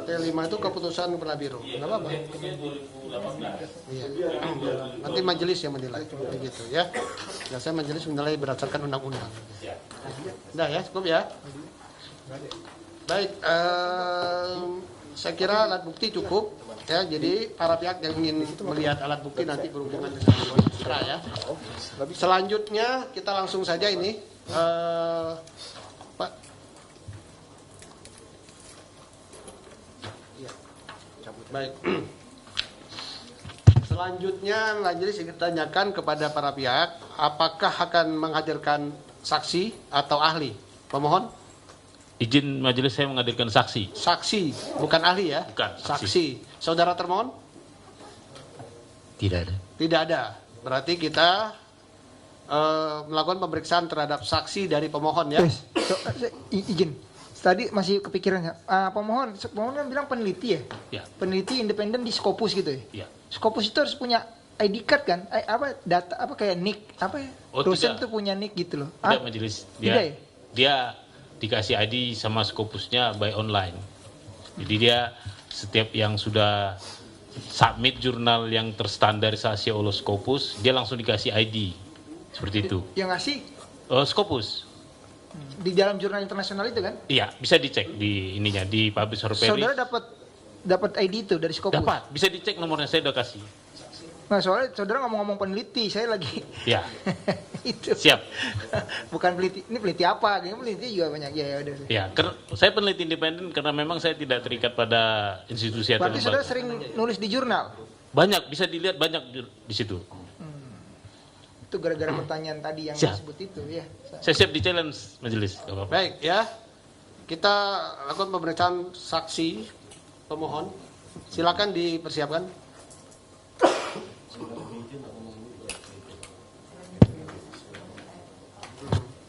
T5 itu keputusan Kepala Biro. Enggak apa-apa. Iya. Nanti majelis yang menilai begitu ya. Biasanya majelis menilai berdasarkan undang-undang. Udah ya, cukup ya. Baik, saya kira alat bukti cukup ya. Jadi para pihak yang ingin melihat alat bukti nanti berhubungan dengan Mitra ya. Selanjutnya kita langsung saja ini Pak. Baik. Selanjutnya majelis ingin tanyakan kepada para pihak apakah akan menghadirkan saksi atau ahli. Pemohon? Izin majelis saya menghadirkan saksi. Saksi, bukan ahli ya? Bukan. Saksi. Saudara termohon? Tidak ada. Tidak ada. Berarti kita melakukan pemeriksaan terhadap saksi dari pemohon ya? Izin. Tadi masih kepikirannya. Pemohon kan bilang peneliti ya? Ya. Peneliti independen di Scopus gitu ya? Ya. Scopus itu harus punya ID card kan? Data apa kayak nick apa ya? Dosen tuh punya nick gitu loh. Tidak majelis. Tidak ya? Dia dikasih ID sama Scopusnya by online. Jadi dia setiap yang sudah submit jurnal yang terstandarisasi oleh Scopus, dia langsung dikasih ID. Seperti itu. Yang ngasih? Scopus. Di dalam jurnal internasional itu kan? Iya, bisa dicek di ininya di Publisher Paris. Saudara dapat ID itu dari Scopus? Dapat, bisa dicek nomornya, saya udah kasih. Nah, soalnya saudara ngomong-ngomong peneliti, saya lagi Ya. itu. Siap. Bukan peneliti, ini peneliti apa? Ini peneliti juga banyak. Ya udah. Ya, saya peneliti independen karena memang saya tidak terikat pada institusi atau Berarti lembaga. saudara sering nulis di jurnal? Banyak, bisa dilihat banyak di situ. Itu gara-gara pertanyaan tadi yang disebut itu ya. Saya siap di challenge majelis. Baik ya. Kita lakukan pemeriksaan saksi pemohon. Silakan dipersiapkan.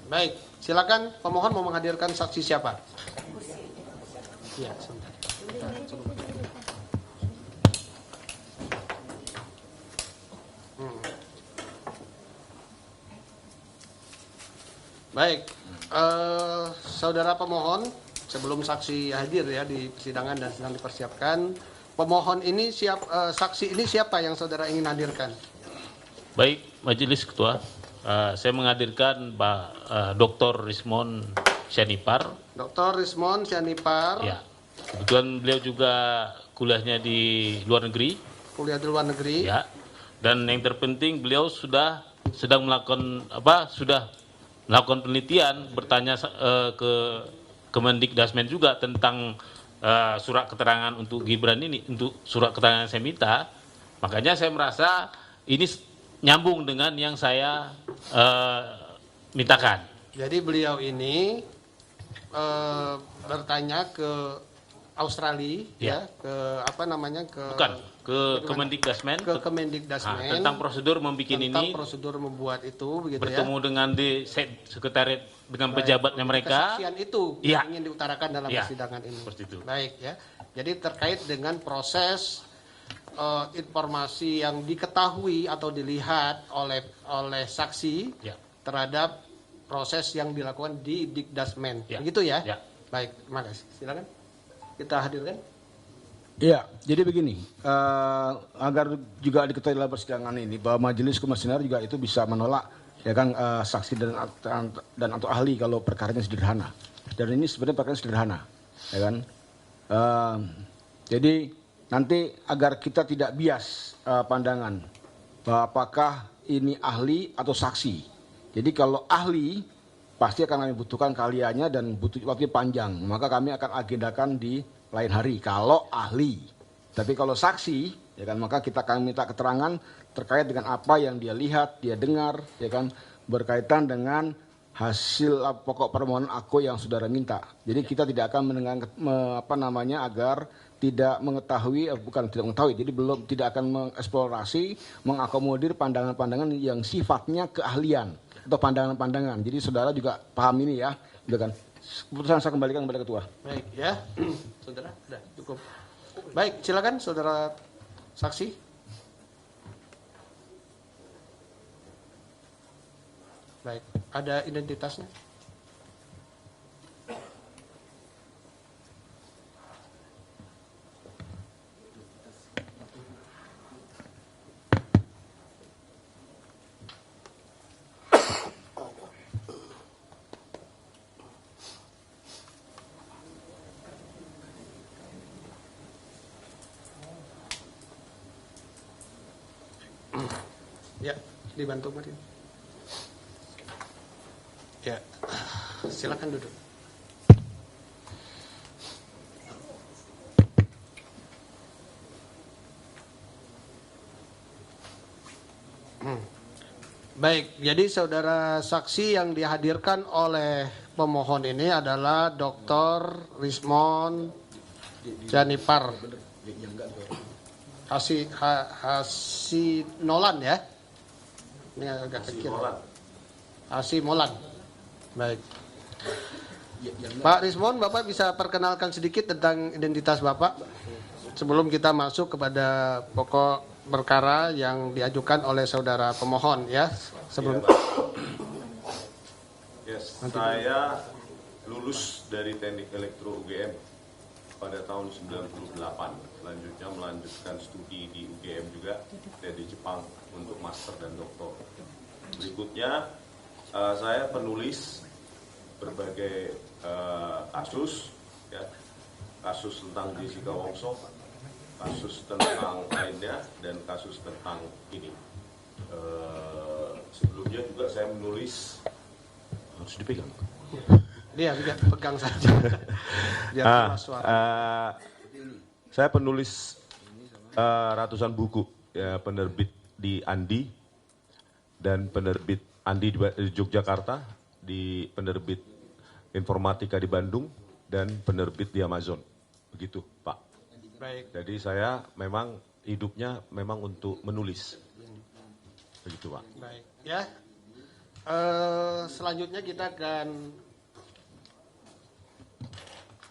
Baik, silakan pemohon mau menghadirkan saksi siapa? Iya, sebentar. Baik, saudara pemohon, sebelum saksi hadir ya di persidangan dan sedang dipersiapkan, pemohon ini saksi ini siapa yang saudara ingin hadirkan? Baik, majelis ketua, saya menghadirkan Pak Dr. Rismon Syanipar. Dr. Rismon Syanipar. Ya, kebetulan beliau juga kuliahnya di luar negeri. Kuliah di luar negeri. Ya, dan yang terpenting beliau sudah melakukan penelitian, bertanya ke Kemendikdasmen juga tentang surat keterangan untuk Gibran ini, untuk surat keterangan yang saya minta. Makanya saya merasa ini nyambung dengan yang saya mintakan. Jadi beliau ini bertanya ke Australia ya, ke Kemendikdasmen, ke Kemendikdasmen tentang prosedur membuat tentang prosedur membuat itu begitu bertemu ya. dengan di sekretariat dengan pejabatnya mereka. Kesaksian itu yang ingin diutarakan dalam persidangan ini. Seperti itu. Baik ya. Jadi terkait dengan proses informasi yang diketahui atau dilihat oleh saksi terhadap proses yang dilakukan di Dikdasmen. Begitu ya? Ya. Baik, terima kasih. Silakan kita hadirkan. Ya, jadi begini, agar juga diketahui dalam persidangan ini bahwa Majelis Komisioner juga itu bisa menolak ya kan saksi dan atau ahli kalau perkaranya sederhana. Dan ini sebenarnya perkara sederhana, ya kan. Jadi nanti agar kita tidak bias pandangan bahwa apakah ini ahli atau saksi. Jadi kalau ahli pasti akan kami butuhkan kaliannya dan butuh waktu panjang, maka kami akan agendakan di lain hari kalau ahli. Tapi kalau saksi, ya kan, maka kita akan minta keterangan terkait dengan apa yang dia lihat, dia dengar, ya kan, berkaitan dengan hasil pokok permohonan aku yang saudara minta. Jadi kita tidak akan mendengar agar tidak mengetahui, bukan tidak mengetahui, jadi tidak akan mengeksplorasi, mengakomodir pandangan-pandangan yang sifatnya keahlian atau pandangan-pandangan. Jadi saudara juga paham ini ya, gitu kan. Keputusan saya kembalikan kepada ketua. Baik ya, saudara, sudah cukup. Baik, silakan saudara saksi. Baik, ada identitasnya? Ya, dibantu Marin. Ya, silakan duduk. Baik, jadi saudara saksi yang dihadirkan oleh pemohon ini adalah Dr. Rismond Janipar Hasinolan ya. Ini agak kecil. Hasimolan. Baik. Pak Rismond, Bapak bisa perkenalkan sedikit tentang identitas Bapak sebelum kita masuk kepada pokok perkara yang diajukan oleh saudara pemohon ya. Sebelum Yes, saya lulus dari Teknik Elektro UGM pada tahun 98. Selanjutnya melanjutkan studi di UGM juga dan di Jepang untuk master dan doktor. Berikutnya saya penulis berbagai kasus, ya, kasus tentang Jessica Wongso, kasus tentang lainnya, dan kasus tentang ini. Sebelumnya juga saya menulis, harus dipegang. Dia pegang saja. Biar suara. Saya penulis ratusan buku, ya, penerbit di Andi dan penerbit Andi di Yogyakarta, di penerbit Informatika di Bandung, dan penerbit di Amazon. Begitu, Pak. Baik. Jadi saya memang hidupnya memang untuk menulis. Begitu, Pak. Baik. Ya. Selanjutnya kita akan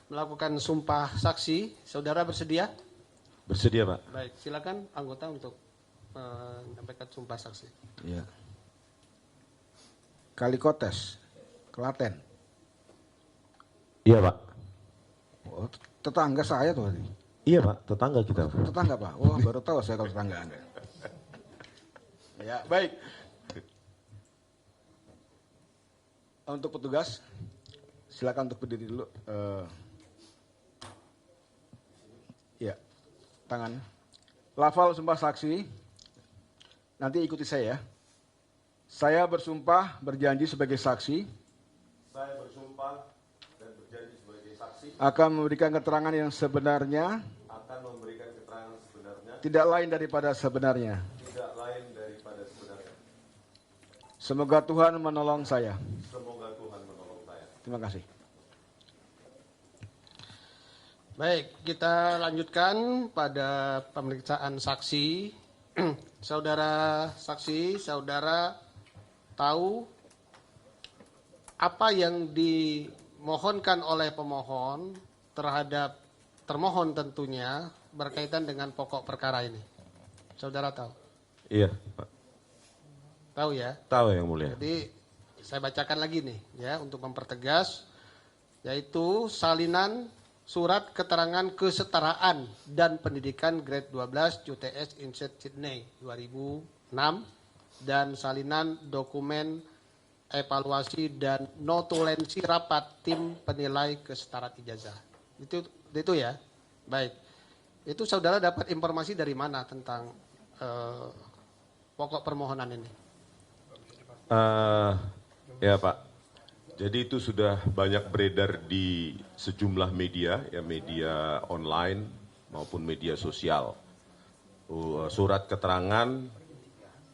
melakukan sumpah saksi. Saudara bersedia? Bersedia, Pak. Baik, silakan anggota untuk menyampaikan sumpah saksi. Ya. Kalikotes, Klaten. Iya, Pak. Oh, tetangga saya tuh tadi. Iya, Pak. Tetangga kita. Tetangga, Pak. Oh, baru tahu saya kalau tetangga Anda. Ya, baik. Untuk petugas, silakan untuk berdiri dulu. Ya, tangan. Lafal sumpah saksi. Nanti ikuti saya. Saya bersumpah berjanji sebagai saksi. Saya bersumpah dan berjanji sebagai saksi Akan memberikan keterangan yang sebenarnya. akan memberikan keterangan sebenarnya, Tidak lain daripada sebenarnya. tidak lain daripada sebenarnya. Semoga Tuhan menolong saya. Semoga Tuhan menolong saya. Terima kasih. Baik, kita lanjutkan pada pemeriksaan saksi. Saudara saksi, saudara tahu apa yang dimohonkan oleh pemohon terhadap termohon tentunya berkaitan dengan pokok perkara ini. Saudara tahu? Iya, Pak. Tahu ya? Tahu yang mulia. Jadi saya bacakan lagi nih ya untuk mempertegas, yaitu salinan surat keterangan kesetaraan dan pendidikan grade 12 UTS Inset Sydney 2006 dan salinan dokumen evaluasi dan notulensi rapat tim penilai kesetaraan ijazah. Itu ya. Baik. Itu saudara dapat informasi dari mana tentang pokok permohonan ini? Ya, Pak. Jadi itu sudah banyak beredar di sejumlah media, ya, media online maupun media sosial. Surat keterangan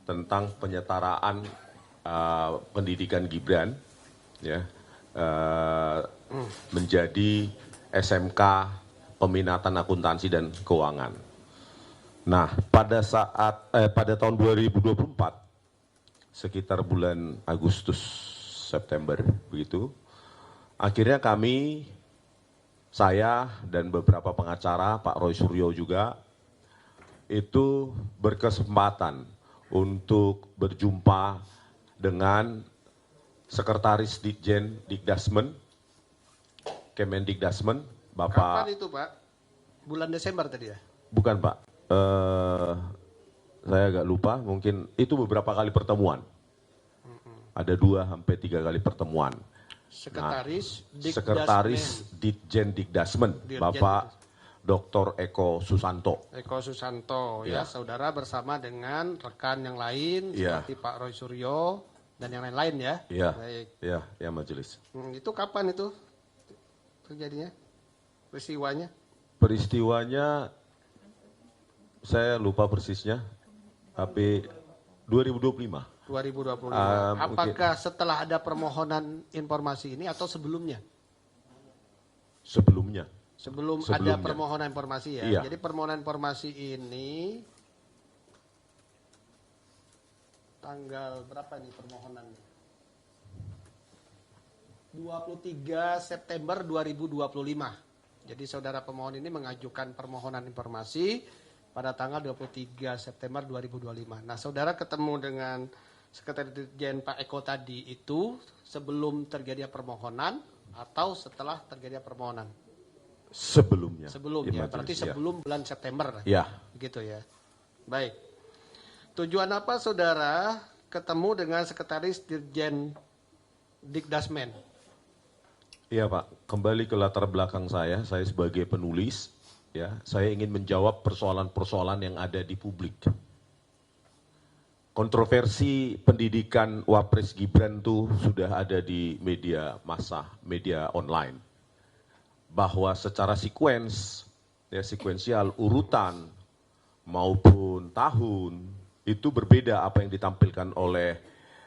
tentang penyetaraan pendidikan Gibran, ya, menjadi SMK Peminatan Akuntansi dan Keuangan. Nah, pada tahun 2024, sekitar bulan Agustus September begitu, akhirnya saya dan beberapa pengacara, Pak Roy Suryo juga, itu berkesempatan untuk berjumpa dengan Sekretaris Ditjen Dikdasmen, Kemendikdasmen, Bapak. Kapan itu Pak? Bulan Desember tadi ya? Bukan Pak, saya agak lupa, mungkin itu beberapa kali pertemuan. Ada 2 sampai 3 kali pertemuan. Sekretaris Nah, Sekretaris Ditjen Dikdasmen, Bapak Dr. Eko Susanto. Eko Susanto ya, saudara bersama dengan rekan yang lain seperti Pak Roy Suryo dan yang lain-lain ya. Iya. Baik. Ya majelis. Itu kapan itu terjadinya? Peristiwanya? Peristiwanya saya lupa persisnya. Tapi 2025. 2025. Apakah setelah ada permohonan informasi ini atau sebelumnya? Sebelumnya. Sebelum ada permohonan informasi ya. Iya. Jadi permohonan informasi ini tanggal berapa nih permohonannya? 23 September 2025. Jadi saudara pemohon ini mengajukan permohonan informasi pada tanggal 23 September 2025. Nah, saudara ketemu dengan Sekretaris Ditjen Pak Eko tadi itu sebelum terjadi permohonan atau setelah terjadi permohonan? Sebelumnya. Sebelumnya, berarti sebelum bulan September. Ya. Begitu ya. Baik. Tujuan apa saudara ketemu dengan Sekretaris Ditjen Dikdasmen? Iya Pak, kembali ke latar belakang saya sebagai penulis, ya, saya ingin menjawab persoalan-persoalan yang ada di publik. Kontroversi pendidikan Wapres Gibran itu sudah ada di media massa, media online. Bahwa secara sekuensial, urutan maupun tahun, itu berbeda apa yang ditampilkan oleh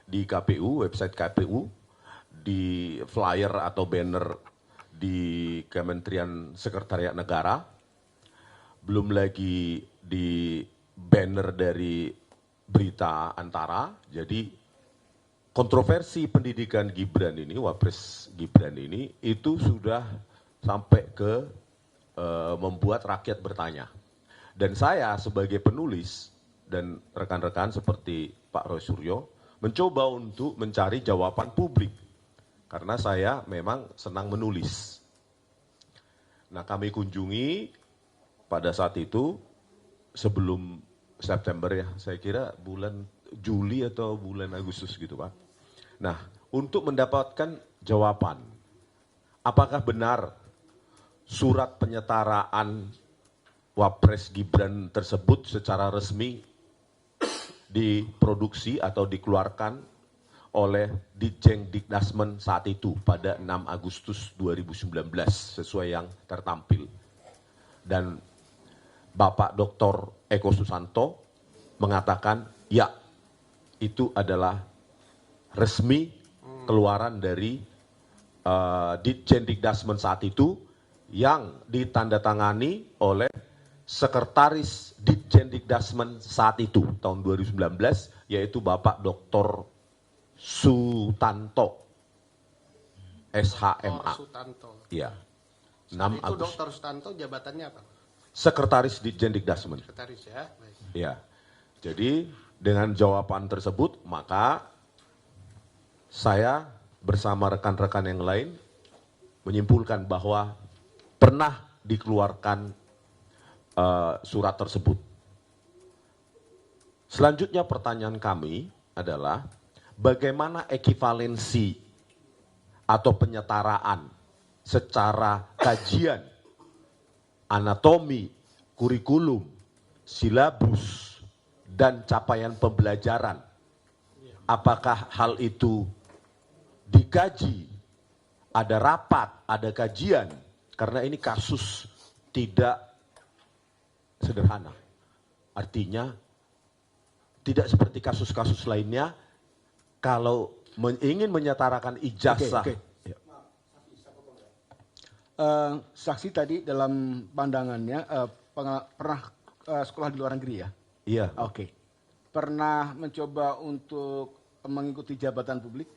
di KPU, website KPU, di flyer atau banner di Kementerian Sekretariat Negara, belum lagi di banner dari berita Antara. Jadi kontroversi pendidikan Gibran ini, Wapres Gibran ini, itu sudah sampai ke membuat rakyat bertanya. Dan saya sebagai penulis dan rekan-rekan seperti Pak Roy Suryo mencoba untuk mencari jawaban publik. Karena saya memang senang menulis. Nah, kami kunjungi pada saat itu sebelum September ya, saya kira bulan Juli atau bulan Agustus gitu Pak. Nah, untuk mendapatkan jawaban, apakah benar surat penyetaraan Wapres Gibran tersebut secara resmi diproduksi atau dikeluarkan oleh Ditjen Dikdasmen saat itu pada 6 Agustus 2019 sesuai yang tertampil. Dan Bapak Dr. Eko Susanto mengatakan ya, itu adalah resmi keluaran dari Ditjen Dikdasmen saat itu yang ditandatangani oleh Sekretaris Ditjen Dikdasmen saat itu tahun 2019 yaitu Bapak Dr. Sutanto SHMA. Sutanto. Iya. 6 Itu Agustus. Dr. Sutanto jabatannya apa? Sekretaris Ditjen Dikdasmen. Sekretaris ya. Baik. Ya. Jadi dengan jawaban tersebut maka saya bersama rekan-rekan yang lain menyimpulkan bahwa pernah dikeluarkan surat tersebut. Selanjutnya pertanyaan kami adalah bagaimana ekivalensi atau penyetaraan secara kajian, anatomi, kurikulum, silabus, dan capaian pembelajaran. Apakah hal itu dikaji, ada rapat, ada kajian, karena ini kasus tidak sederhana. Artinya tidak seperti kasus-kasus lainnya, kalau ingin menyetarakan ijazah. Oke. Saksi tadi dalam pandangannya pernah sekolah di luar negeri ya? Iya. Oke. Pernah mencoba untuk mengikuti jabatan publik?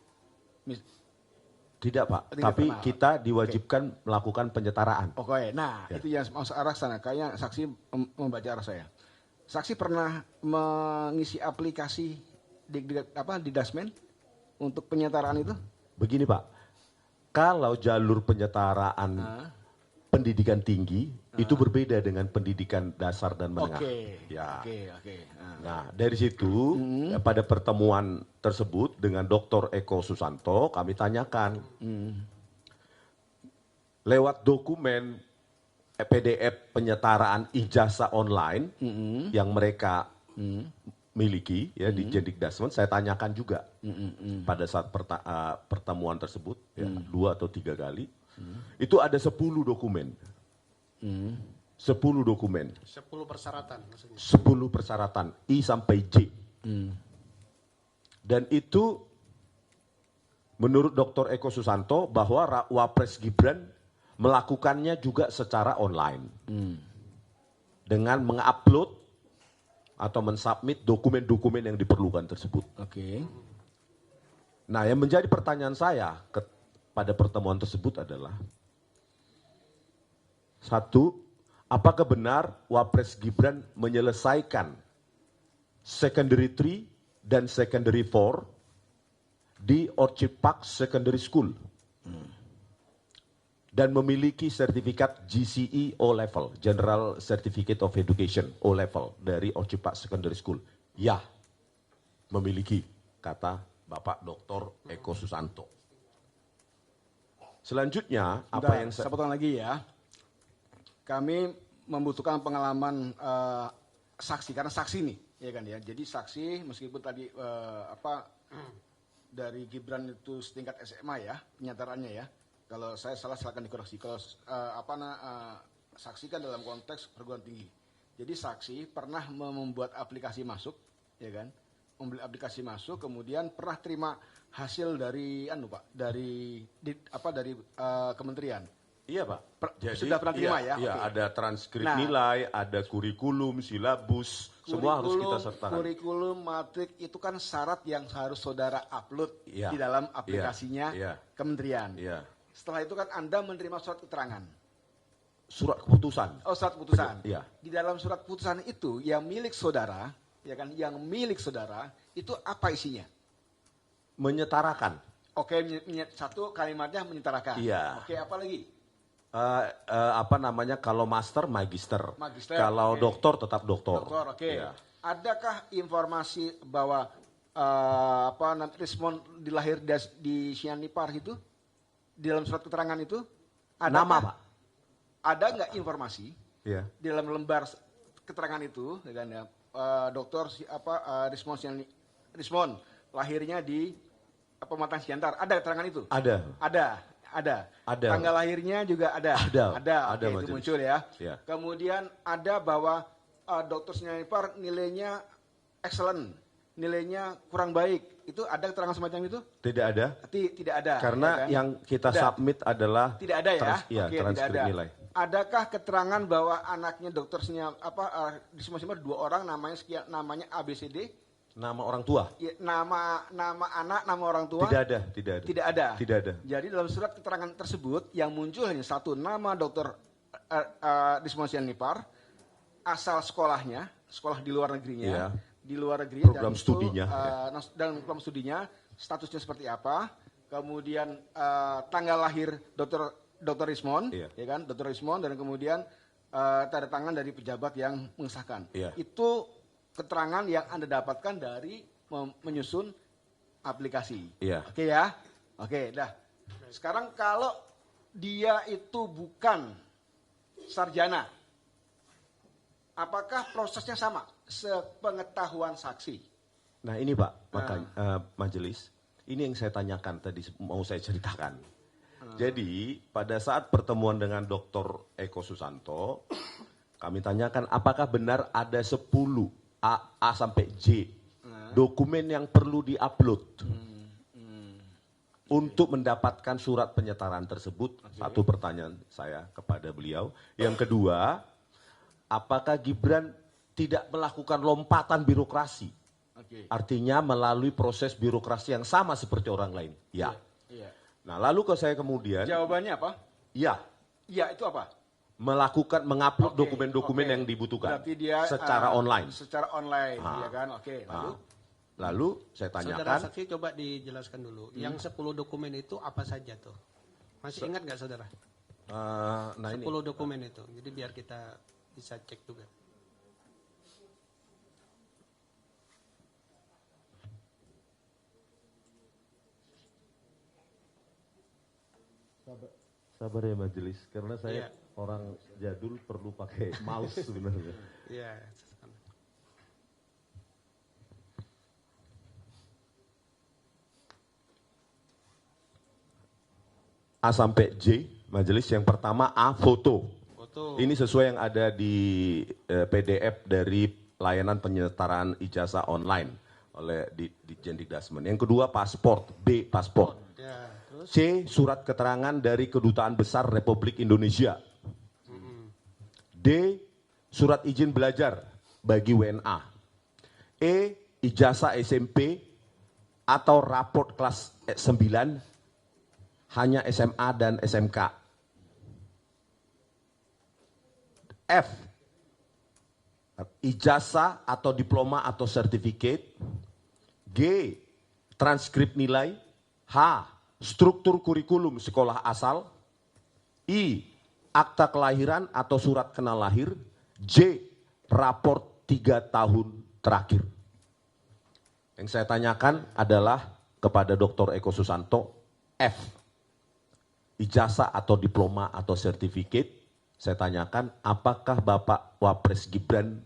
Tidak Pak, Tidak tapi pernah. kita diwajibkan melakukan penyetaraan. Oke, nah Ya. itu yang masuk arah sana. Kayaknya saksi membaca arah saya. Saksi pernah mengisi aplikasi di Dasmen untuk penyetaraan itu? Begini Pak, kalau jalur penyetaraan pendidikan tinggi itu berbeda dengan pendidikan dasar dan menengah. Ya. Nah, dari situ pada pertemuan tersebut dengan Dr. Eko Susanto kami tanyakan lewat dokumen PDF penyetaraan ijazah online yang mereka miliki ya di Jendikdasmen, saya tanyakan juga pada saat pertemuan tersebut ya, 2 atau 3 kali. Itu ada 10 dokumen. 10 dokumen. 10 persyaratan maksudnya. 10 persyaratan I sampai J. Dan itu menurut Dr. Eko Susanto bahwa Wapres Gibran melakukannya juga secara online. Dengan mengupload atau mensubmit dokumen-dokumen yang diperlukan tersebut. Nah, yang menjadi pertanyaan saya pada pertemuan tersebut adalah, satu, apakah benar Wapres Gibran menyelesaikan secondary 3 dan secondary 4 di Orchid Park Secondary School dan memiliki sertifikat GCE O-Level, General Certificate of Education O-Level dari Orchid Park Secondary School? Ya, memiliki, kata Bapak Dr. Eko Susanto. Selanjutnya, apa yang saya potong lagi ya. Kami membutuhkan pengalaman saksi, karena saksi nih, ya kan ya. Jadi saksi, meskipun tadi dari Gibran itu setingkat SMA ya, penyataannya ya. Kalau saya salah silakan dikoreksi. Kalau saksi kan dalam konteks perguruan tinggi. Jadi saksi pernah membuat aplikasi masuk, ya kan? Membeli aplikasi masuk, kemudian pernah terima hasil dari dari kementerian. Iya Pak. Jadi, sudah pernah terima ya? Iya, Okay. ada transkrip nilai, ada kurikulum, silabus, semua harus kita sertakan. Kurikulum, matrik itu kan syarat yang harus saudara upload di dalam aplikasinya kementerian. Iya. Setelah itu kan Anda menerima surat keterangan. Surat keputusan. Oh, surat keputusan. Iya. Di dalam surat keputusan itu yang milik saudara, ya kan, yang milik saudara itu apa isinya? Menyetarakan. Oke, satu kalimatnya menyetarakan. Iya. Oke, apa lagi? Kalau master, magister. oke. Kalau doktor, tetap doktor. Doktor, oke. Iya. Adakah informasi bahwa respon dilahir di Sianipar itu di dalam surat keterangan itu? Nama Pak. Ada nggak informasi Iya. di dalam lembar keterangan itu, ya kan ya? Dokter Rismon lahirnya di Pematang Siantar. Ada keterangan itu? Ada. Ada. Ada. Tanggal lahirnya juga ada. Ada. Oke, itu muncul ya. Ya. Kemudian ada bahwa Dokter Sianipar nilainya excellent, nilainya kurang baik. Itu ada keterangan semacam itu? Tidak ada. Tidak ada. Karena ya kan? yang kita submit adalah tidak ada ya. Oke, transkrip tidak ada. nilai. Adakah keterangan bahwa anaknya di semua 2 orang namanya ABCD? Nama orang tua? Ya, nama anak, nama orang tua? Tidak ada. Jadi dalam surat keterangan tersebut yang muncul hanya satu nama Dr. Rismon Sianipar, asal sekolahnya, sekolah di luar negerinya, Iya. di luar negeri Program studinya, dan program studinya statusnya seperti apa, kemudian tanggal lahir Dr. Rismon, Iya. ya kan, Dr. Rismon, dan kemudian tanda tangan dari pejabat yang mengesahkan. Iya. Itu keterangan yang Anda dapatkan dari menyusun aplikasi. Iya. Oke ya? Oke, dah. Sekarang kalau dia itu bukan sarjana, apakah prosesnya sama? Sepengetahuan saksi. Nah ini Pak, majelis, ini yang saya tanyakan tadi, mau saya ceritakan. Jadi pada saat pertemuan dengan Dr. Eko Susanto, kami tanyakan apakah benar ada 10 A sampai J dokumen yang perlu diupload untuk mendapatkan surat penyetaraan tersebut. Satu pertanyaan saya kepada beliau. Yang kedua, apakah Gibran tidak melakukan lompatan birokrasi? Artinya melalui proses birokrasi yang sama seperti orang lain. Ya. Nah lalu ke saya kemudian. Jawabannya apa? Ya. Ya, itu apa? Mengupload dokumen-dokumen yang dibutuhkan. Berarti dia secara online. Secara online, ya kan? Oke, lalu? Lalu saya Saudara tanyakan, saksi coba dijelaskan dulu. Yang 10 dokumen itu apa saja tuh? Masih ingat nggak saudara? nah 10 ini dokumen itu. Jadi biar kita bisa cek juga. sabar ya majelis, karena Iya. saya orang jadul perlu pakai mouse sebenarnya. Iya. A sampai J, majelis. Yang pertama A, foto. Foto. Ini sesuai yang ada di PDF dari layanan penyetaraan ijazah online oleh di Jendikdasmen. Yang kedua paspor, B, paspor. Ya, terus C, surat keterangan dari Kedutaan Besar Republik Indonesia. D, surat izin belajar bagi WNA. E, ijazah SMP atau raport kelas 9 hanya SMA dan SMK. F, ijazah atau diploma atau sertifikat. G, transkrip nilai. H, struktur kurikulum sekolah asal. I, akta kelahiran atau surat kenal lahir. J, raport 3 tahun terakhir. Yang saya tanyakan adalah kepada Dr. Eko Susanto, F, ijazah atau diploma atau sertifikat. Saya tanyakan, apakah Bapak Wapres Gibran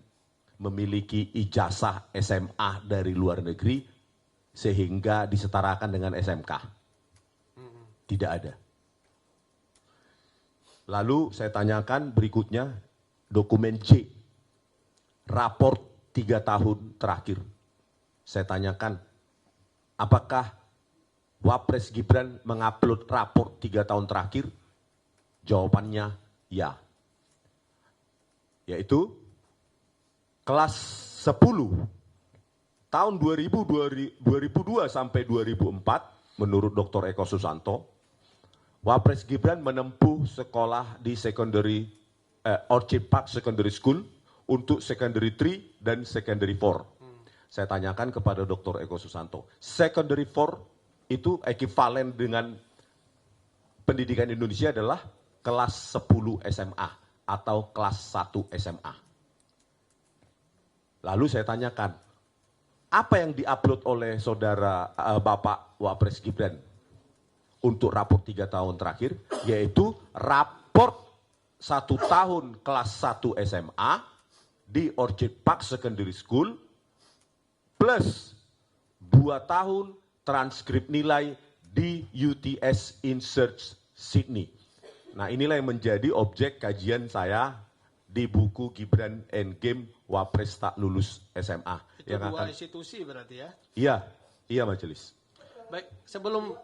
memiliki ijazah SMA dari luar negeri sehingga disetarakan dengan SMK? Tidak ada. Lalu saya tanyakan berikutnya, dokumen C, raport 3 tahun terakhir. Saya tanyakan, apakah Wapres Gibran mengupload raport 3 tahun terakhir? Jawabannya ya. Yaitu kelas 10 tahun 2002 sampai 2004 menurut Dr. Eko Susanto, Wapres Gibran menempuh sekolah di Orchid Park Secondary School untuk Secondary 3 dan Secondary 4. Saya tanyakan kepada Dr. Eko Susanto, Secondary 4 itu ekivalen dengan pendidikan Indonesia adalah kelas 10 SMA atau kelas 1 SMA. Lalu saya tanyakan, apa yang diupload oleh saudara Bapak Wapres Gibran untuk raport 3 tahun terakhir, yaitu raport 1 tahun kelas 1 SMA di Orchid Park Secondary School plus 2 tahun transkrip nilai di UTS InSearch Sydney. Nah, inilah yang menjadi objek kajian saya di buku Gibran Endgame Wapres Tak Lulus SMA. itu yang dua akan, institusi berarti ya. Iya majelis. Baik, sebelum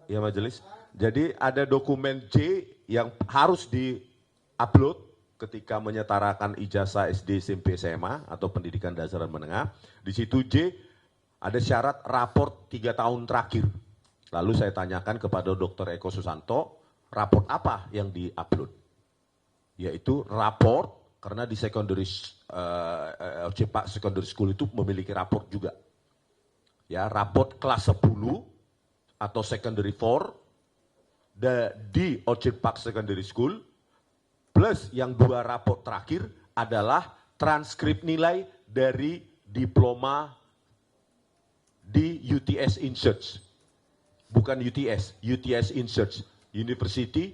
Iya majelis. Jadi ada dokumen C yang harus di-upload ketika menyetarakan ijazah SD, SMP, SMA atau pendidikan dasar dan menengah. Di situ J ada syarat raport 3 tahun terakhir. Lalu saya tanyakan kepada Dr. Eko Susanto, raport apa yang di-upload? Yaitu raport, karena di Orchid Park Secondary School itu memiliki raport juga. Ya, raport kelas 10 atau Secondary 4 di Orchid Park Secondary School, plus yang 2 raport terakhir adalah transkrip nilai dari diploma di UTS InSearch. Bukan UTS, UTS InSearch, University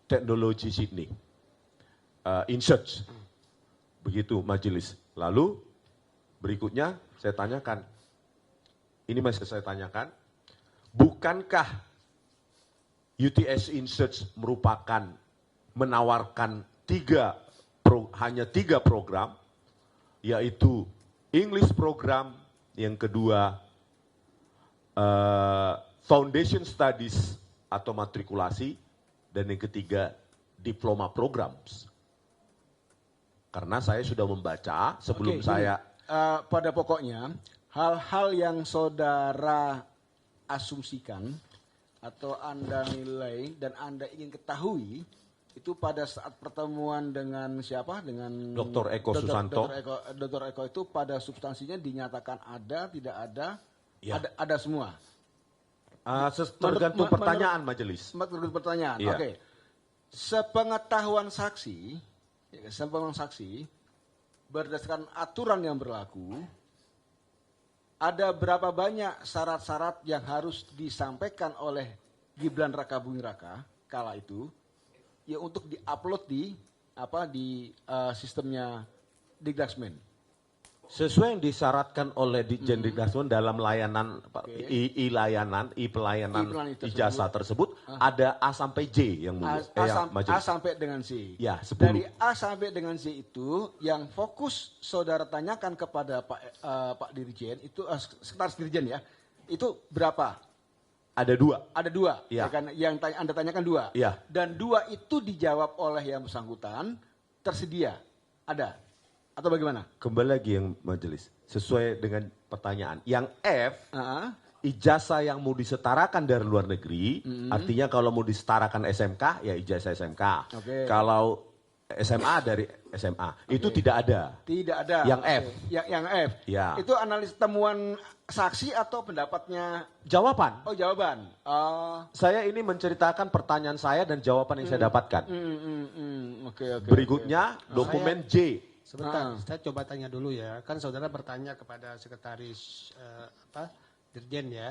Technology Sydney. InSearch. Begitu majelis. Lalu berikutnya saya tanyakan, ini masih saya tanyakan, bukankah UTS InSearch merupakan menawarkan hanya tiga program, yaitu English program, yang kedua Foundation Studies atau matrikulasi, dan yang ketiga Diploma Programs. Karena saya sudah membaca sebelum pada pokoknya hal-hal yang saudara asumsikan atau Anda nilai dan Anda ingin ketahui itu pada saat pertemuan dengan siapa? Dengan Dr. Eko Susanto. Dr. Eko itu pada substansinya dinyatakan ada, tidak ada, Ya. ada semua. Tergantung pertanyaan majelis. Tergantung pertanyaan. Iya. Oke. Sepengetahuan saksi, berdasarkan aturan yang berlaku, ada berapa banyak syarat-syarat yang harus disampaikan oleh Gibran Raka Buming Raka kala itu, ya untuk diupload di sistemnya Dikdasmen. Sesuai yang disyaratkan oleh Ditjen Dikdasmen dalam layanan pelayanan tersebut. ijazah tersebut ada A sampai J yang mulia. A majelis. sampai dengan C. Ya, 10. Dari A sampai dengan C itu yang fokus saudara tanyakan kepada Pak Dirjen itu sekretaris Dirjen ya. Itu berapa? Ada 2. Ada 2. Ya. Ya kan, yang Anda tanyakan 2. Ya. Dan 2 itu dijawab oleh yang bersangkutan tersedia. Ada. Atau bagaimana? Kembali lagi yang majelis. Sesuai dengan pertanyaan. Yang F, ijazah yang mau disetarakan dari luar negeri, artinya kalau mau disetarakan SMK, ya ijazah SMK. Oke. Kalau SMA dari SMA. Itu tidak ada. Tidak ada. Yang F. Yang F. Ya. Itu analis temuan saksi atau pendapatnya? Jawaban. Oh, jawaban. Saya ini menceritakan pertanyaan saya dan jawaban yang saya dapatkan. Oke. Berikutnya dokumen J. Sebentar, saya coba tanya dulu ya. Kan saudara bertanya kepada sekretaris Dirjen ya.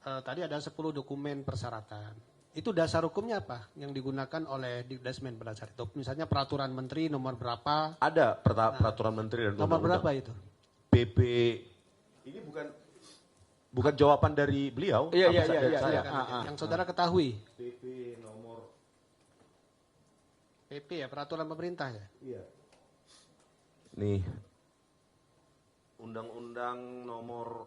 Tadi ada 10 dokumen persyaratan. Itu dasar hukumnya apa yang digunakan oleh Dikdasmen pada saat itu? Misalnya peraturan menteri nomor berapa? Ada peraturan menteri dan Nomor undang-undang. berapa itu? PP. Ini bukan jawaban dari beliau. Iya. Saya. Yang saudara ketahui. PP nomor. PP ya, peraturan pemerintah ya? Iya. Nih, Undang-Undang nomor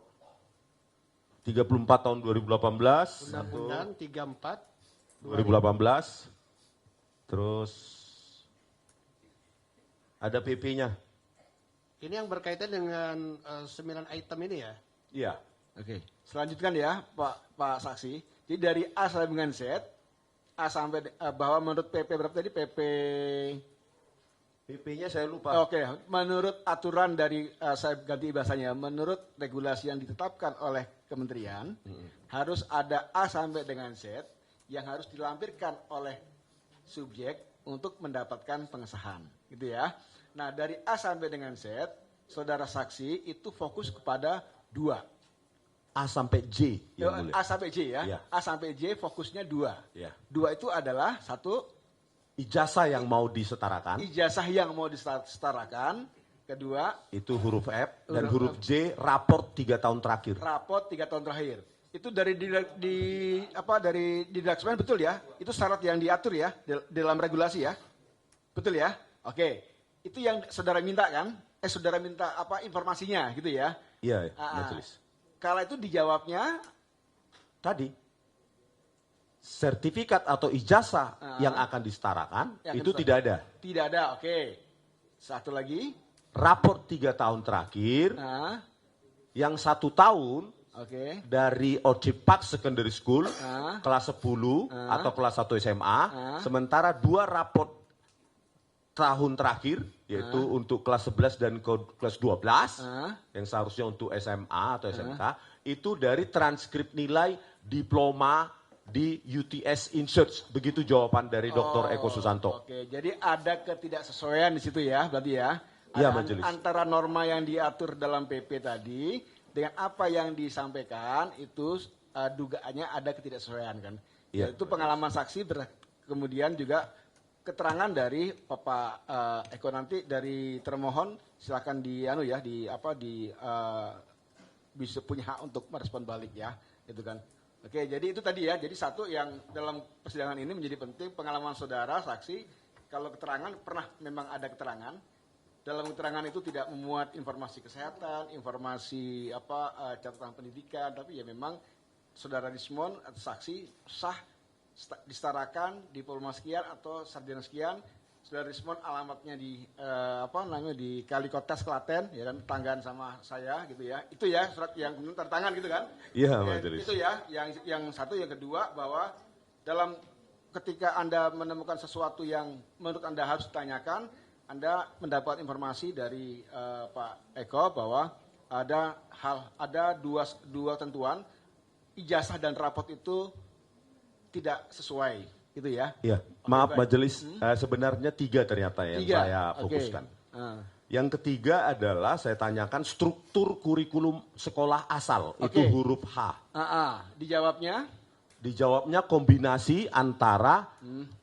34 tahun 2018. Undang-Undang 34 2018. Terus ada PP-nya. Ini yang berkaitan dengan 9 item ini ya? Iya. Oke. Selanjutkan ya, Pak Saksi. Jadi dari A sampai dengan Z, A sampai bahwa menurut PP berapa tadi? PP-nya saya lupa. Oke, menurut aturan dari saya ganti bahasanya, menurut regulasi yang ditetapkan oleh kementerian, harus ada A sampai dengan Z yang harus dilampirkan oleh subjek untuk mendapatkan pengesahan, gitu ya. Nah, dari A sampai dengan Z, saudara saksi itu fokus kepada 2. A sampai J. Yang mulia. A sampai J ya. Iya. A sampai J fokusnya 2. Iya. 2 itu adalah 1 Ijazah yang mau disetarakan. ijazah yang mau disetarakan, kedua Itu huruf F. Dan huruf J, raport 3 tahun terakhir. raport 3 tahun terakhir. Itu dari dari Dikdasmen betul ya? Itu syarat yang diatur ya dalam regulasi ya? Betul ya? Oke. Itu yang saudara minta kan? Saudara minta informasinya gitu ya? Iya, majelis. Kala itu dijawabnya Tadi sertifikat atau ijazah yang akan disetarakan itu tidak ada. tidak ada. Oke. Satu lagi. Raport 3 tahun terakhir yang 1 tahun Oke. dari Ojpak Secondary School kelas 10 atau kelas 1 SMA, sementara 2 raport tahun terakhir yaitu untuk kelas 11 dan kelas 12 yang seharusnya untuk SMA atau SMK itu dari transkrip nilai diploma di UTS Insearch. Begitu jawaban dari Dr. Eko Susanto. Oke, jadi ada ketidaksesuaian di situ ya, berarti ya. Iya, Ada majelis. antara norma yang diatur dalam PP tadi dengan apa yang disampaikan itu dugaannya ada ketidaksesuaian kan. Iya. Itu pengalaman saksi kemudian juga keterangan dari Bapak Eko nanti dari termohon silakan bisa punya hak untuk merespon balik ya, gitu kan. Oke, jadi itu tadi ya. Jadi satu yang dalam persidangan ini menjadi penting pengalaman saudara saksi kalau keterangan pernah memang ada keterangan. Dalam keterangan itu tidak memuat informasi kesehatan, informasi catatan pendidikan, tapi ya memang saudara Desmond atau saksi sah disetarakan diploma sekian atau sarjana sekian. Saudara Desmond alamatnya di di Kalikotes Klaten ya kan, tanggaan sama saya gitu ya. Itu ya surat yang kemudian tertangan gitu kan. Iya, majelis. Itu ya yang satu, yang kedua bahwa dalam ketika Anda menemukan sesuatu yang menurut Anda harus ditanyakan, Anda mendapat informasi dari Pak Eko bahwa ada dua tentuan, ijazah dan rapot itu tidak sesuai, gitu ya? Ya, maaf majelis, sebenarnya 3 ternyata yang 3, saya fokuskan. Yang ketiga adalah saya tanyakan struktur kurikulum sekolah asal, itu huruf H. Dijawabnya? Dijawabnya kombinasi antara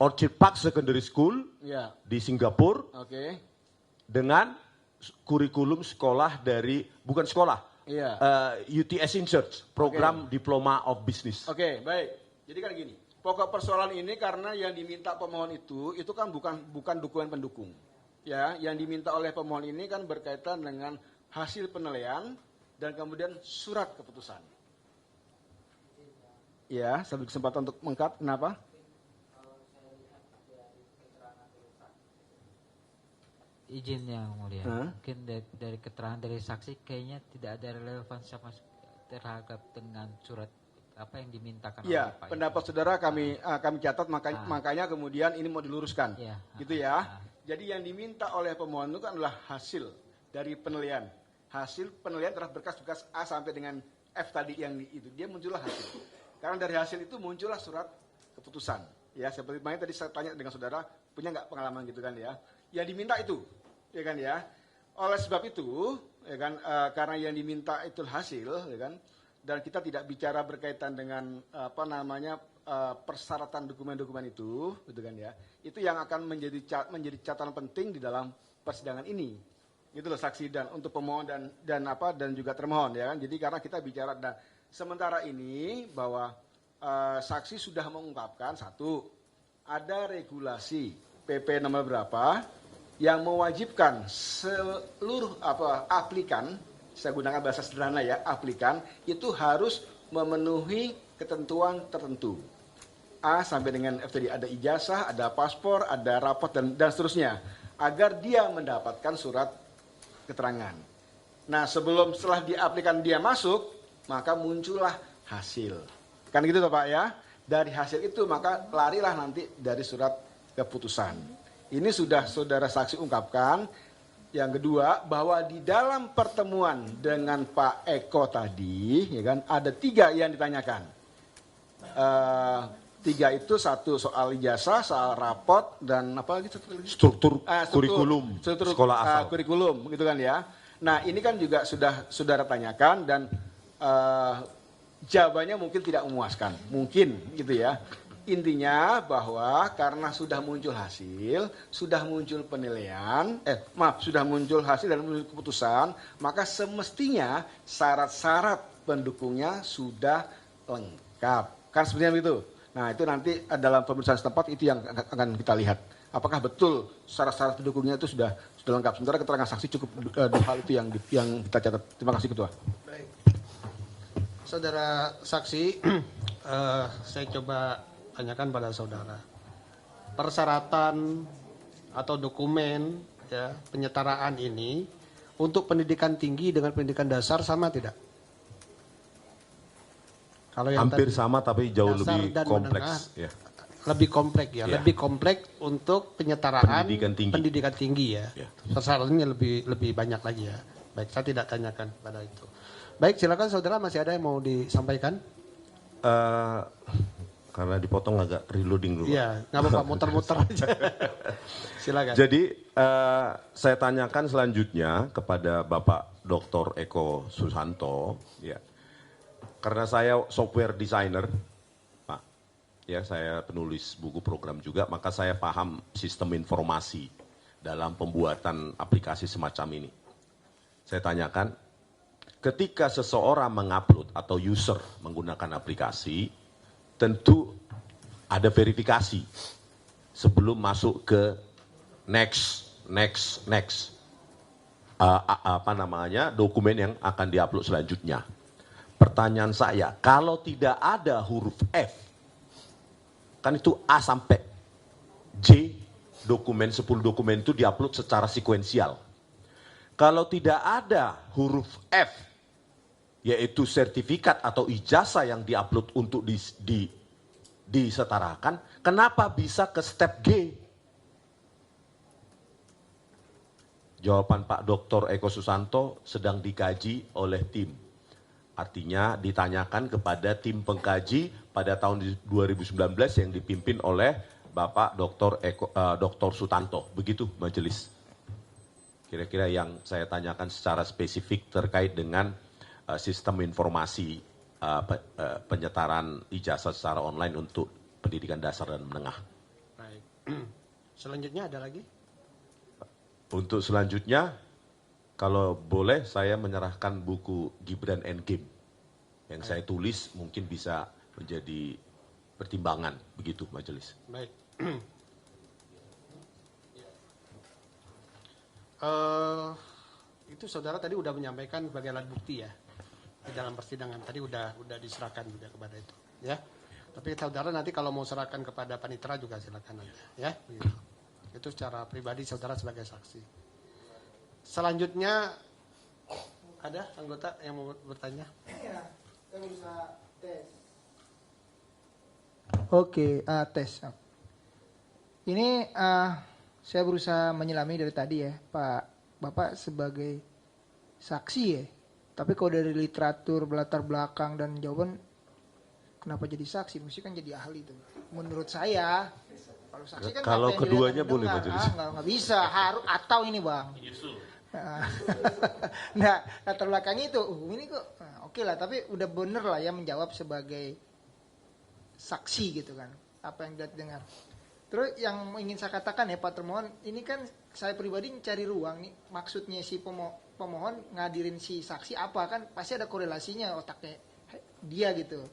Orchid Park Secondary School di Singapura dengan kurikulum sekolah dari, bukan sekolah, UTS Research, program Diploma of Business. Oke, baik. Jadi kan gini, pokok persoalan ini karena yang diminta pemohon itu kan bukan dokumen pendukung. Ya, yang diminta oleh pemohon ini kan berkaitan dengan hasil penilaian dan kemudian surat keputusan. Ya, saya beri kesempatan untuk mengkat. Kenapa? Izin yang mulia. Mungkin dari keterangan dari saksi kayaknya tidak ada relevansi sama terhadap dengan surat apa yang dimintakan oleh Pak. Pendapat saudara kami catat, makanya kemudian ini mau diluruskan. Gitu ya. Jadi yang diminta oleh pemohon itu kan adalah hasil dari penilaian. Hasil penilaian terhadap berkas-berkas A sampai dengan F tadi yang itu. Dia muncullah hasil. Karena dari hasil itu muncullah surat keputusan. Ya, seperti makanya tadi saya tanya dengan saudara, punya nggak pengalaman gitu kan ya. Yang diminta itu, ya kan ya. Oleh sebab itu, ya kan, karena yang diminta itu hasil, ya kan, dan kita tidak bicara berkaitan dengan persyaratan dokumen-dokumen itu, gitu kan ya. Itu yang akan menjadi catatan penting di dalam persidangan ini. Itu loh saksi dan untuk pemohon dan juga termohon ya kan. Jadi karena kita bicara dan sementara ini bahwa saksi sudah mengungkapkan satu, ada regulasi PP nomor berapa yang mewajibkan seluruh aplikan, saya gunakan bahasa sederhana ya, aplikan itu harus memenuhi ketentuan tertentu. A sampai dengan F tadi, ada ijazah, ada paspor, ada rapot dan seterusnya, agar dia mendapatkan surat keterangan. Nah, setelah diaplikan dia masuk, maka muncullah hasil. Kan gitu Pak ya. Dari hasil itu maka larilah nanti dari surat keputusan. Ini sudah saudara saksi ungkapkan. Yang kedua, bahwa di dalam pertemuan dengan Pak Eko tadi, ya kan, ada 3 yang ditanyakan. 3 itu, satu soal ijazah, soal rapot, dan apa lagi? Struktur kurikulum sekolah asal. Kurikulum, gitu kan ya. Nah, ini kan juga sudah saudara tanyakan dan jawabannya mungkin tidak memuaskan, mungkin gitu ya. Intinya bahwa karena sudah muncul hasil, sudah muncul penilaian, sudah muncul hasil dan muncul keputusan, maka semestinya syarat-syarat pendukungnya sudah lengkap. Kan sebenarnya begitu. Nah, itu nanti dalam pemeriksaan setempat itu yang akan kita lihat. Apakah betul syarat-syarat pendukungnya itu sudah lengkap. Sementara keterangan saksi cukup 2 hal itu yang kita catat. Terima kasih Ketua. Baik. Saudara saksi, saya coba tanyakan pada saudara. Persyaratan atau dokumen ya, penyetaraan ini untuk pendidikan tinggi dengan pendidikan dasar sama tidak? Kalau yang hampir sama tapi jauh lebih kompleks. Ya. Lebih kompleks ya, lebih kompleks untuk penyetaraan pendidikan tinggi ya. Persyaratannya lebih banyak lagi ya. Baik, saya tidak tanyakan pada itu. Baik, silakan saudara, masih ada yang mau disampaikan? Karena dipotong agak reloading dulu. Iya, nggak apa-apa, muter-muter aja. Silakan. Jadi saya tanyakan selanjutnya kepada Bapak Dr. Eko Susanto, ya. Karena saya software designer, Pak, ya saya penulis buku program juga, maka saya paham sistem informasi dalam pembuatan aplikasi semacam ini. Saya tanyakan, ketika seseorang mengupload atau user menggunakan aplikasi, tentu ada verifikasi sebelum masuk ke next dokumen yang akan diupload selanjutnya. Pertanyaan saya, kalau tidak ada huruf F, kan itu A sampai J, 10 dokumen itu diupload secara sekuensial. Kalau tidak ada huruf F, yaitu sertifikat atau ijazah yang diupload untuk disetarakan, kenapa bisa ke step G? Jawaban Pak Dr. Eko Susanto sedang dikaji oleh tim. Artinya ditanyakan kepada tim pengkaji pada tahun 2019 yang dipimpin oleh Bapak Dr. Sutanto. Begitu majelis. Kira-kira yang saya tanyakan secara spesifik terkait dengan sistem informasi penyetaraan ijazah secara online untuk pendidikan dasar dan menengah. Baik. Selanjutnya ada lagi? Untuk selanjutnya, kalau boleh saya menyerahkan buku Gibran Endgame yang saya tulis mungkin bisa menjadi pertimbangan begitu majelis. Baik. Itu saudara tadi udah menyampaikan sebagai alat bukti ya di dalam persidangan tadi udah diserahkan juga kepada itu ya. Tapi saudara nanti kalau mau serahkan kepada panitera juga silakan aja ya. Begitu. Itu secara pribadi saudara sebagai saksi. Selanjutnya ada anggota yang mau bertanya? Oke, tes. Ini saya berusaha menyelami dari tadi ya, Pak. Bapak sebagai saksi ya. Tapi kalau dari literatur, latar belakang dan jawaban, kenapa jadi saksi? Mesti kan jadi ahli tuh. Menurut saya, kalau saksi kan kalau keduanya boleh majelis. Nggak bisa, harus atau ini bang. Nah, latar belakangnya itu, ini kok, oke lah. Tapi udah bener lah ya menjawab sebagai saksi gitu kan. Apa yang dia dengar. Terus yang ingin saya katakan ya Pak Termohon, ini kan saya pribadi mencari ruang nih. Maksudnya si pemohon ngadirin si saksi apa kan pasti ada korelasinya otaknya dia gitu.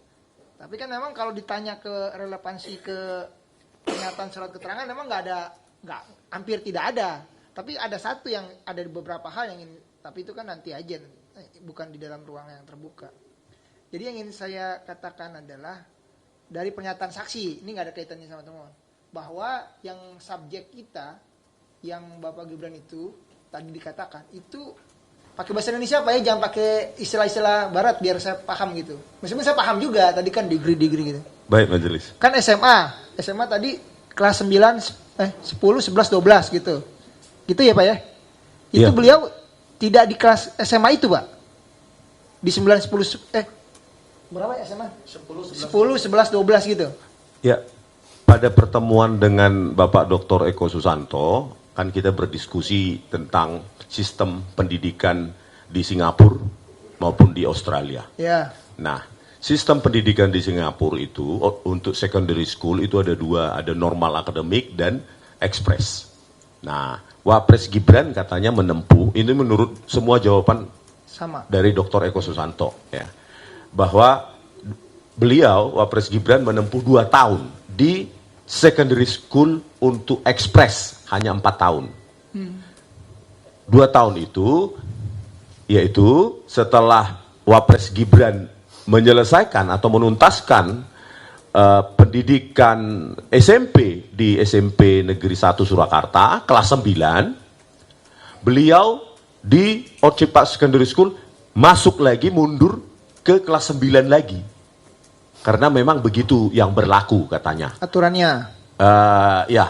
Tapi kan memang kalau ditanya ke relevansi ke pernyataan surat keterangan memang hampir tidak ada. Tapi ada satu yang ada beberapa hal yang ingin, tapi itu kan nanti aja, bukan di dalam ruang yang terbuka. Jadi yang ingin saya katakan adalah dari pernyataan saksi, ini nggak ada kaitannya sama teman, bahwa yang subjek kita, yang Bapak Gibran itu tadi dikatakan itu pakai bahasa Indonesia apa ya, jangan pakai istilah-istilah Barat biar saya paham gitu. Meskipun saya paham juga, tadi kan degree gitu. Baik majelis. Kan SMA tadi kelas 9, 10, 11, 12 gitu. Gitu ya Pak ya? Itu ya. Beliau tidak di kelas SMA itu Pak? Di 9, 10, berapa ya SMA? 10, 11, 12 gitu? Ya, pada pertemuan dengan Bapak Dr. Eko Susanto, kan kita berdiskusi tentang sistem pendidikan di Singapura maupun di Australia. Ya. Nah, sistem pendidikan di Singapura itu untuk secondary school itu ada dua, ada normal akademik dan ekspres. Nah, Wapres Gibran katanya menempuh, ini menurut semua jawaban sama dari Dr. Eko Susanto, ya, bahwa beliau Wapres Gibran menempuh 2 tahun di secondary school untuk ekspres hanya 4 tahun. 2 tahun itu, yaitu setelah Wapres Gibran menyelesaikan atau menuntaskan pendidikan SMP di SMP Negeri 1 Surakarta, kelas 9, beliau di Orcipak Secondary School masuk lagi, mundur ke kelas 9 lagi. Karena memang begitu yang berlaku katanya. Aturannya. Ya,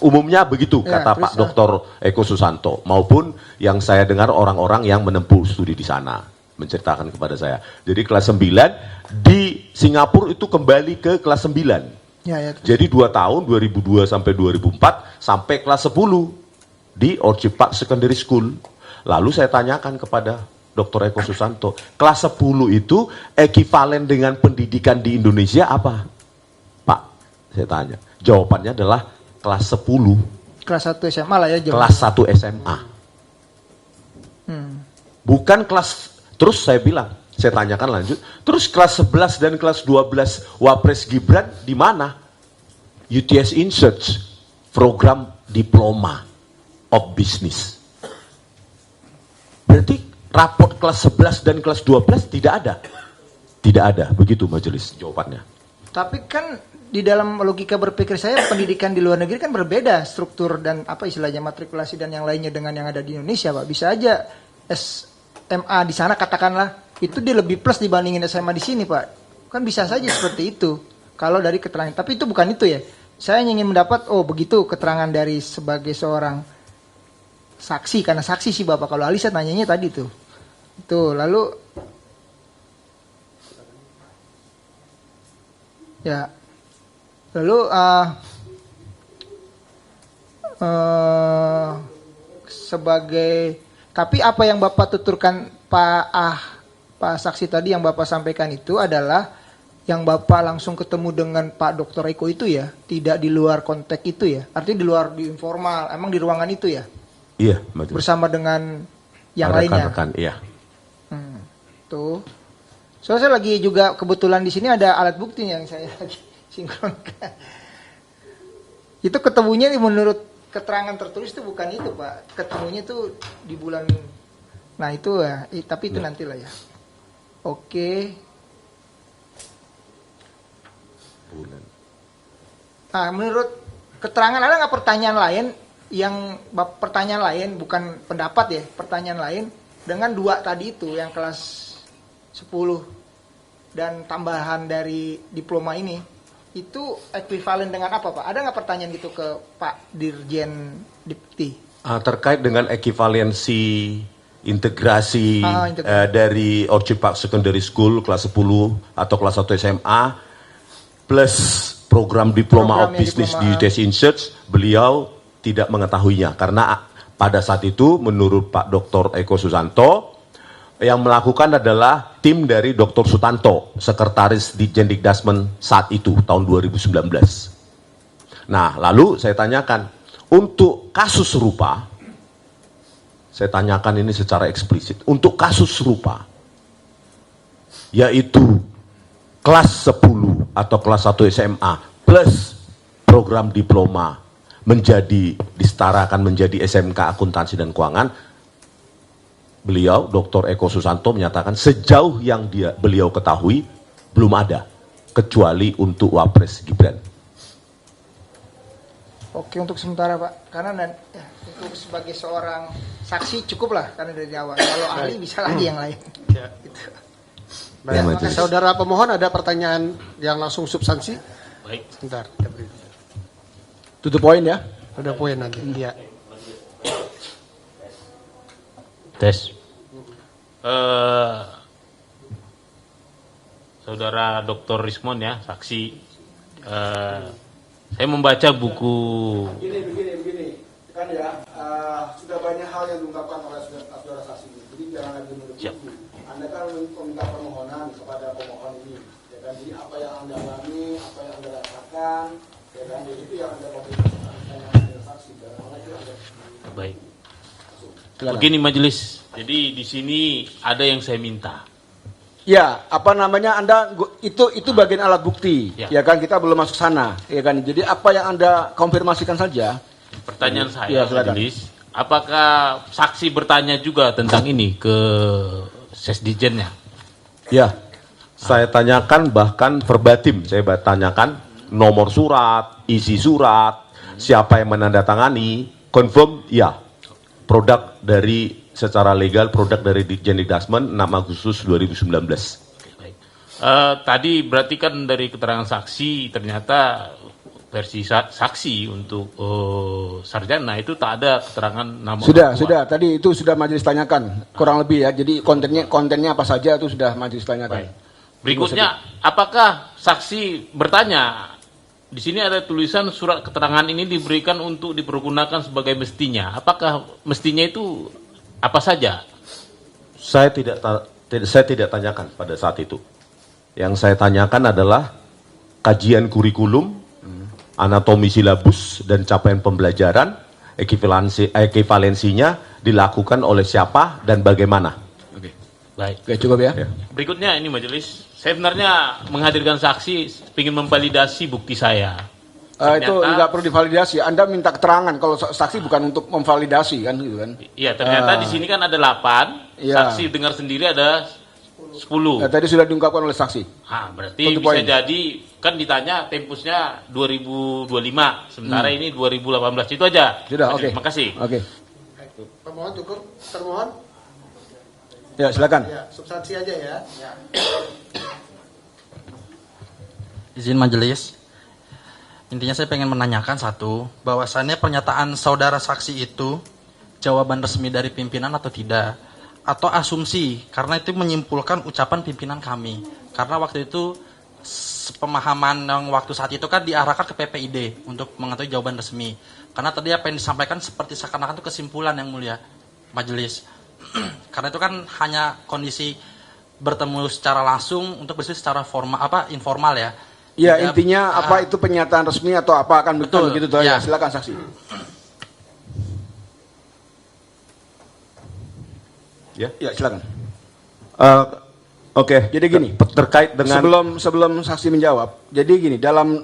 umumnya begitu ya, kata Pak Dr. Eko Susanto. Maupun yang saya dengar orang-orang yang menempuh studi di sana menceritakan kepada saya. Jadi kelas 9 di Singapura itu kembali ke kelas 9. Ya, jadi 2 tahun 2002 sampai 2004 sampai kelas 10 di Orcipak Secondary School. Lalu saya tanyakan kepada Dr. Eko Susanto, kelas 10 itu ekivalen dengan pendidikan di Indonesia apa? Pak, saya tanya. Jawabannya adalah kelas 10. Kelas 1 SMA lah ya. Kelas 1 SMA. Bukan kelas. Terus saya bilang, saya tanyakan lanjut, terus kelas 11 dan kelas 12 Wapres Gibran di mana? UTS Insearch, program Diploma of Business. Berarti raport kelas 11 dan kelas 12 tidak ada? Tidak ada, begitu majelis jawabannya. Tapi kan di dalam logika berpikir saya, pendidikan di luar negeri kan berbeda struktur dan apa istilahnya matrikulasi dan yang lainnya dengan yang ada di Indonesia Pak. Bisa aja SMA di sana katakanlah itu dia lebih plus dibandingin SMA di sini Pak. Kan bisa saja seperti itu. kalau dari keterangan. Tapi itu bukan itu ya. Saya ingin mendapat, oh begitu keterangan dari sebagai seorang saksi, karena saksi sih Bapak. Kalau ahli saya tanyanya tadi tuh. Tuh, lalu ya. Lalu sebagai, tapi apa yang Bapak tuturkan Pak saksi tadi yang Bapak sampaikan itu adalah yang Bapak langsung ketemu dengan Pak Dr. Eko itu ya, tidak di luar konteks itu ya, artinya di luar, di informal, emang di ruangan itu ya? Iya, betul. Bersama dengan yang Ada lainnya. rekan-rekan, iya. Tuh. Soalnya saya lagi juga kebetulan di sini ada alat bukti yang saya lagi sinkronkan. Itu ketemunya menurut keterangan tertulis itu bukan itu Pak, ketemunya itu di bulan, nah itu ya, tapi itu nantilah ya. Oke. Bulan. Nah, menurut keterangan ada nggak pertanyaan lain yang pertanyaan lain bukan pendapat ya, pertanyaan lain dengan dua tadi itu yang kelas 10 dan tambahan dari diploma ini itu ekuivalen dengan apa Pak? Ada nggak pertanyaan gitu ke Pak Dirjen Dipti? Terkait dengan ekivalensi integrasi dari Orchid Park Secondary School kelas 10 atau kelas 1 SMA plus program diploma of business di UTS Insearch, beliau tidak mengetahuinya karena pada saat itu menurut Pak Dr. Eko Susanto yang melakukan adalah tim dari Dr. Sutanto, sekretaris di Jendikdasmen saat itu tahun 2019. Nah, lalu saya tanyakan untuk kasus serupa, saya tanyakan ini secara eksplisit, untuk kasus serupa yaitu kelas 10 atau kelas 1 SMA plus program diploma disetarakan menjadi SMK Akuntansi dan Keuangan, beliau Dr. Eko Susanto menyatakan sejauh yang beliau ketahui belum ada kecuali untuk Wapres Gibran. Oke, untuk sementara Pak, karena untuk sebagai seorang saksi cukup lah karena dari awal. Kalau ahli bisa lagi yang lain. Ya. Gitu. Baik, saudara pemohon ada pertanyaan yang langsung substansi? Baik. Sebentar. Tutup poin ya. Ada poin nanti. Iya. Tes. Saudara Dr. Rismon ya, saksi. Saya membaca buku. Begini. Kan ya, sudah banyak hal yang diungkapkan oleh saudara saksi. Jadi jangan lagi menutup. Anda kan meminta permohonan kepada pemohon ini. Ya kan, jadi apa yang Anda alami, apa yang Anda rasakan, ya kan, jadi itu yang Anda komunikasikan saksi. Baik. Begini majelis. Jadi di sini ada yang saya minta. Ya, apa namanya Anda itu bagian alat bukti, ya kan, kita belum masuk sana, ya kan. Jadi apa yang Anda konfirmasikan saja. Pertanyaan saya, majelis, apakah saksi bertanya juga tentang ini ke Sesdijennya? Ya, saya tanyakan bahkan verbatim, saya tanyakan nomor surat, isi surat, siapa yang menandatangani, confirm, ya, produk dari secara legal, produk dari Jendikdasmen 6 Agustus 2019. Tadi berarti kan dari keterangan saksi ternyata versi saksi untuk sarjana itu tak ada keterangan nama. Sudah. Tadi itu sudah majelis tanyakan kurang lebih ya. Jadi kontennya apa saja itu sudah majelis tanyakan. Baik. Berikutnya, apakah saksi bertanya? Di sini ada tulisan surat keterangan ini diberikan untuk dipergunakan sebagai mestinya. Apakah mestinya itu apa saja? Saya tidak tanyakan pada saat itu. Yang saya tanyakan adalah kajian kurikulum, anatomi silabus dan capaian pembelajaran, ekivalensinya dilakukan oleh siapa dan bagaimana. Oke. Baik. Oke, cukup ya. Berikutnya ini majelis, saya sebenarnya menghadirkan saksi ingin memvalidasi bukti saya. Itu nggak perlu divalidasi. Anda minta keterangan. Kalau saksi bukan untuk memvalidasi kan, gitu kan? Iya, ternyata di sini kan ada 8, saksi dengar sendiri ada 10. Tadi sudah diungkapkan oleh saksi. Berarti bisa poin. Jadi kan ditanya tempusnya 2025, sementara ini 2018 itu aja. Sudah, oke. Makasih. Oke. Pemohon cukup, termohon. Ya, silakan. Ya, substansi aja ya. Izin majelis. Intinya saya pengen menanyakan satu, bahwasannya pernyataan saudara saksi itu jawaban resmi dari pimpinan atau tidak? Atau asumsi, karena itu menyimpulkan ucapan pimpinan kami. Karena waktu itu pemahaman yang waktu saat itu kan diarahkan ke PPID untuk mengetahui jawaban resmi. Karena tadi apa yang disampaikan seperti seakan-akan itu kesimpulan yang mulia majelis. Karena itu kan hanya kondisi bertemu secara langsung untuk berdiskusi secara informal ya. Ya, intinya apa itu pernyataan resmi atau apa akan betul begitu toh ya. Silakan saksi. Ya, silakan. Oke. Jadi gini, terkait dengan sebelum saksi menjawab. Jadi gini, dalam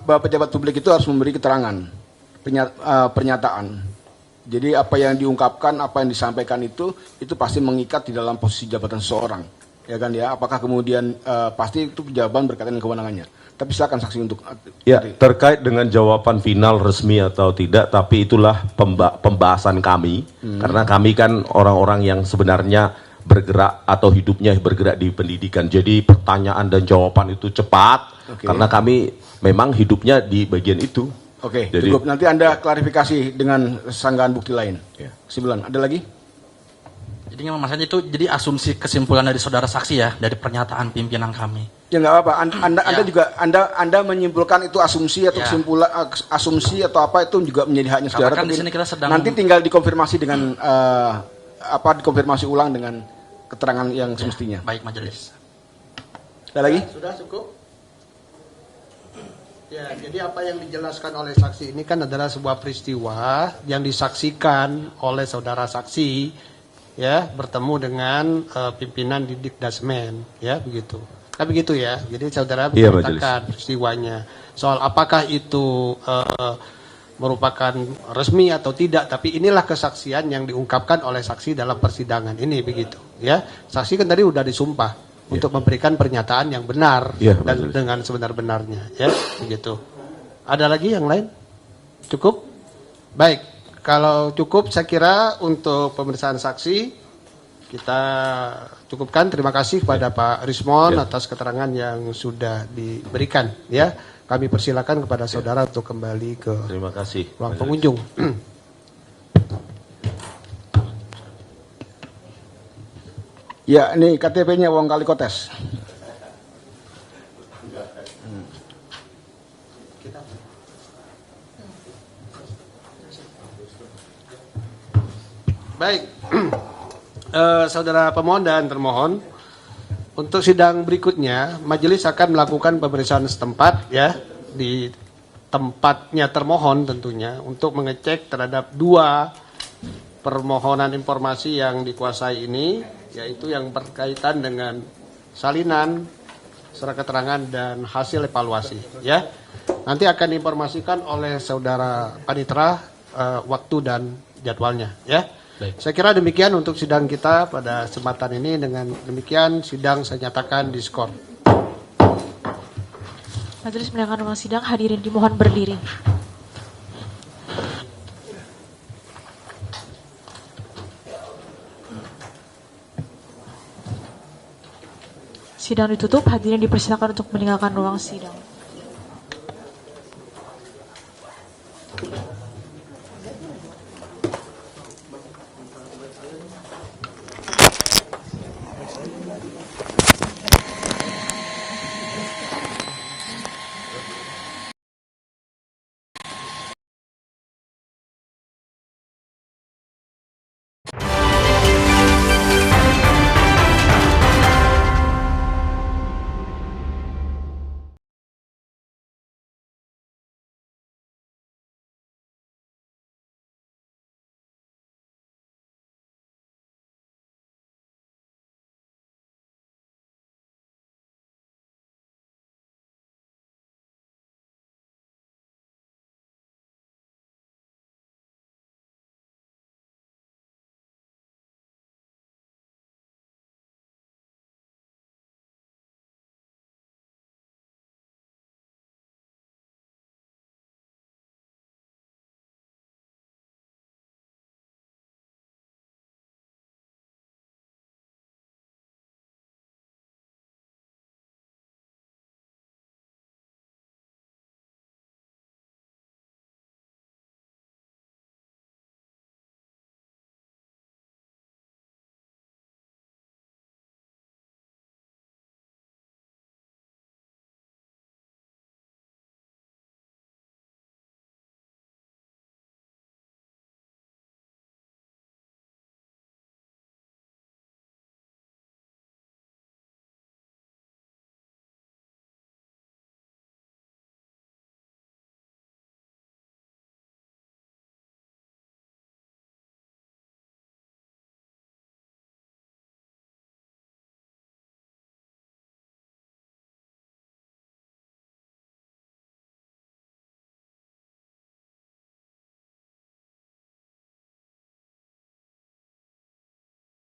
pejabat publik itu harus memberi keterangan pernyataan. Jadi apa yang diungkapkan, apa yang disampaikan itu pasti mengikat di dalam posisi jabatan seseorang. Ya kan ya, apakah kemudian pasti itu jawaban berkaitan dengan kewenangannya. Tapi silakan saksi untuk ya, terkait dengan jawaban final resmi atau tidak, tapi itulah pembahasan kami. Karena kami kan orang-orang yang sebenarnya bergerak atau hidupnya bergerak di pendidikan. Jadi pertanyaan dan jawaban itu cepat, karena kami memang hidupnya di bagian itu. Oke, jadi, cukup. Nanti Anda klarifikasi dengan sanggahan bukti lain. Ya. Kesimpulan, ada lagi? Jadi maksudnya itu jadi asumsi kesimpulan dari saudara saksi ya, dari pernyataan pimpinan kami. Ya nggak apa-apa. Anda juga Anda menyimpulkan itu asumsi atau kesimpulan asumsi atau apa itu juga menjadi haknya saudara. Kan di sini kita sedang nanti tinggal dikonfirmasi dengan dikonfirmasi ulang dengan keterangan yang semestinya. Baik majelis. Ada lagi? Sudah cukup. Ya, jadi apa yang dijelaskan oleh saksi ini kan adalah sebuah peristiwa yang disaksikan oleh saudara saksi, ya, bertemu dengan pimpinan di Dikdasmen, ya, begitu. Kan begitu ya. Jadi saudara menceritakan peristiwanya. Soal apakah itu merupakan resmi atau tidak, tapi inilah kesaksian yang diungkapkan oleh saksi dalam persidangan ini, begitu, ya. Saksi kan tadi udah disumpah untuk memberikan pernyataan yang benar dan dengan sebenar-benarnya, ya, begitu. Ada lagi yang lain? Cukup? Baik, kalau cukup saya kira untuk pemeriksaan saksi kita cukupkan. Terima kasih kepada Pak Rismon atas keterangan yang sudah diberikan, ya. Kami persilakan kepada saudara untuk kembali ke terima kasih ruang pengunjung. Ya, ini KTP-nya Wong Kalikotes. Baik, saudara pemohon dan termohon, untuk sidang berikutnya majelis akan melakukan pemeriksaan setempat, ya, di tempatnya termohon tentunya untuk mengecek terhadap dua permohonan informasi yang dikuasai ini, yaitu yang berkaitan dengan salinan surat keterangan dan hasil evaluasi, ya. Nanti akan diinformasikan oleh saudara panitera waktu dan jadwalnya, ya. Baik. Saya kira demikian untuk sidang kita pada kesempatan ini. Dengan demikian sidang saya nyatakan diskor. Majelis mendengarkan ruang sidang, hadirin dimohon berdiri. Sidang ditutup, hadirin dipersilakan untuk meninggalkan ruang sidang.